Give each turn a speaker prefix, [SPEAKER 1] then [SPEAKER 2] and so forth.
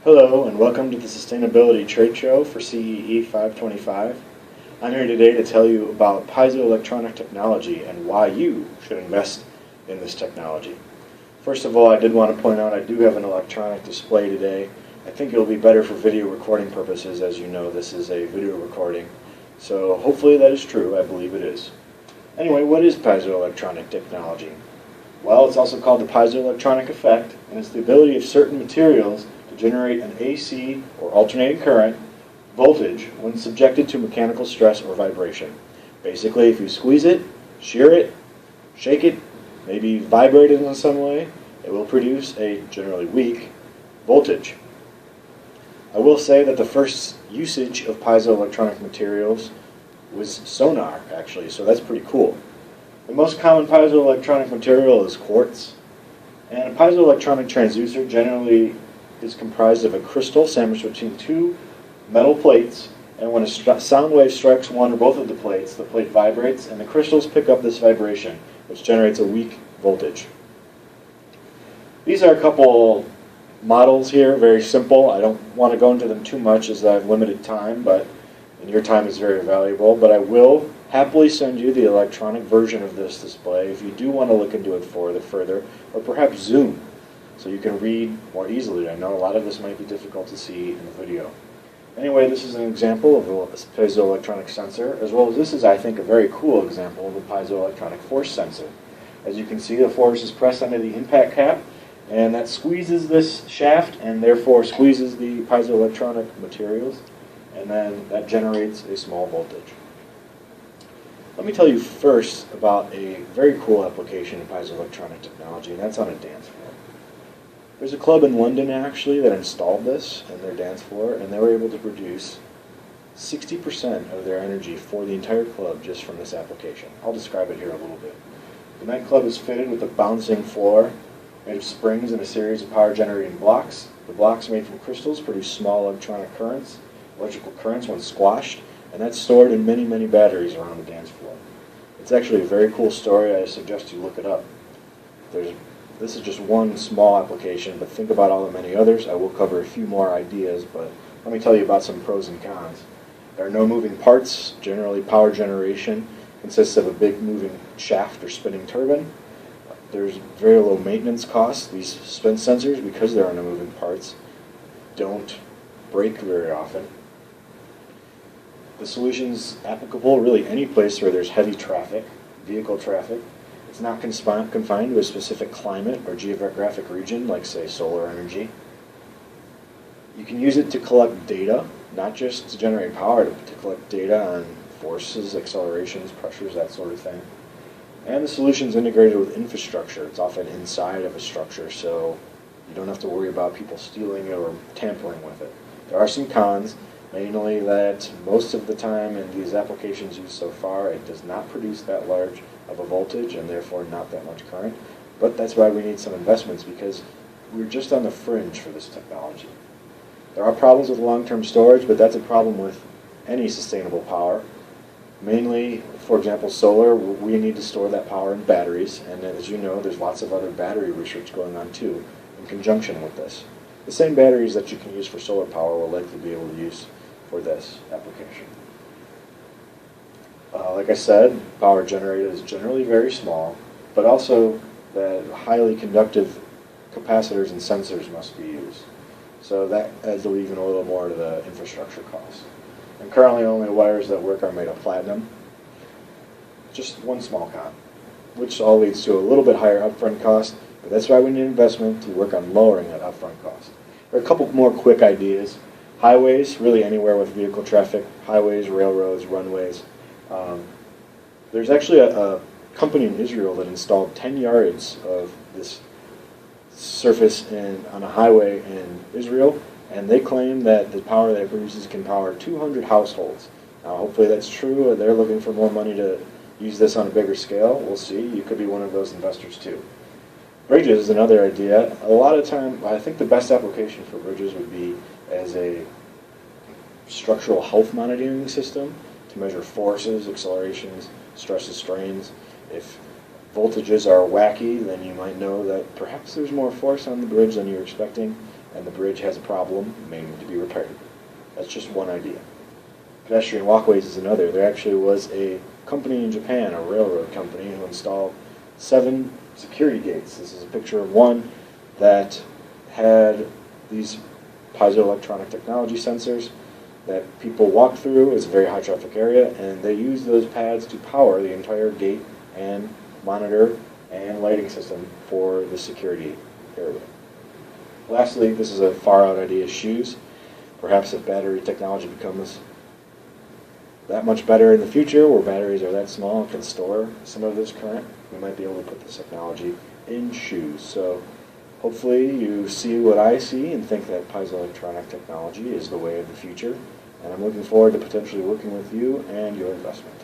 [SPEAKER 1] Hello and welcome to the Sustainability Trade Show for CEE 525. I'm here today to tell you about piezoelectronic technology and why you should invest in this technology. First of all, I did want to point out I do have an electronic display today. I think it'll be better for video recording purposes. As you know, this is a video recording. So hopefully that is true. I believe it is. Anyway, what is piezoelectronic technology? Well, it's also called the piezoelectronic effect, and it's the ability of certain materials to generate an AC, or alternating current, voltage when subjected to mechanical stress or vibration. Basically, if you squeeze it, shear it, shake it, maybe vibrate it in some way, it will produce a generally weak voltage. I will say that the first usage of piezoelectronic materials was sonar, actually, so that's pretty cool. The most common piezoelectronic material is quartz, and a piezoelectronic transducer generally is comprised of a crystal sandwiched between two metal plates, and when a sound wave strikes one or both of the plate vibrates, and the crystals pick up this vibration, which generates a weak voltage. These are a couple models here, very simple. I don't want to go into them too much as I have limited time, and your time is very valuable, but I will happily send you the electronic version of this display if you do want to look into it further, or perhaps zoom, so you can read more easily. I know a lot of this might be difficult to see in the video. Anyway, this is an example of a piezoelectronic sensor, as well as this is, I think, a very cool example of a piezoelectronic force sensor. As you can see, the force is pressed onto the impact cap, and that squeezes this shaft, and therefore squeezes the piezoelectronic materials, and then that generates a small voltage. Let me tell you first about a very cool application in piezoelectronic technology, and that's on a dance floor. There's a club in London, actually, that installed this in their dance floor, and they were able to produce 60% of their energy for the entire club just from this application. I'll describe it here a little bit. The nightclub is fitted with a bouncing floor made of springs and a series of power-generating blocks. The blocks made from crystals produce small electrical currents when squashed, and that's stored in many, many batteries around the dance floor. It's actually a very cool story. I suggest you look it up. This is just one small application, but think about all the many others. I will cover a few more ideas, but let me tell you about some pros and cons. There are no moving parts. Generally, power generation consists of a big moving shaft or spinning turbine. There's very low maintenance costs. These spin sensors, because there are no moving parts, don't break very often. The solution's applicable really any place where there's heavy traffic, vehicle traffic. It's not confined to a specific climate or geographic region, like, say, solar energy. You can use it to collect data, not just to generate power, to collect data on forces, accelerations, pressures, that sort of thing. And the solution's integrated with infrastructure. It's often inside of a structure, so you don't have to worry about people stealing it or tampering with it. There are some cons, mainly that most of the time in these applications used so far, it does not produce that large of a voltage and therefore not that much current. But that's why we need some investments, because we're just on the fringe for this technology. There are problems with long-term storage, but that's a problem with any sustainable power. Mainly, for example, solar, we need to store that power in batteries, and as you know, there's lots of other battery research going on too in conjunction with this. The same batteries that you can use for solar power will likely be able to use for this application. Like I said, power generated is generally very small, but also that highly conductive capacitors and sensors must be used. So that adds even a little more to the infrastructure cost. And currently only wires that work are made of platinum. Just one small con, which all leads to a little bit higher upfront cost, but that's why we need investment to work on lowering that upfront cost. There are a couple more quick ideas. Highways, really anywhere with vehicle traffic, highways, railroads, runways. There's actually a company in Israel that installed 10 yards of this surface on a highway in Israel, and they claim that the power that it produces can power 200 households. Now, hopefully that's true, or they're looking for more money to use this on a bigger scale. We'll see. You could be one of those investors too. Bridges is another idea. A lot of time, I think the best application for bridges would be as a structural health monitoring system to measure forces, accelerations, stresses, strains. If voltages are wacky, then you might know that perhaps there's more force on the bridge than you're expecting. and the bridge has a problem, may need to be repaired. That's just one idea. Pedestrian walkways is another. There actually was a company in Japan, a railroad company, who installed 7 security gates. This is a picture of one that had these piezoelectronic technology sensors that people walk through. It's a very high traffic area, and they use those pads to power the entire gate and monitor and lighting system for the security area. Lastly, this is a far out idea, shoes. Perhaps if battery technology becomes that much better in the future, where batteries are that small and can store some of this current, we might be able to put this technology in shoes. So hopefully you see what I see and think that piezoelectronic technology is the way of the future. And I'm looking forward to potentially working with you and your investment.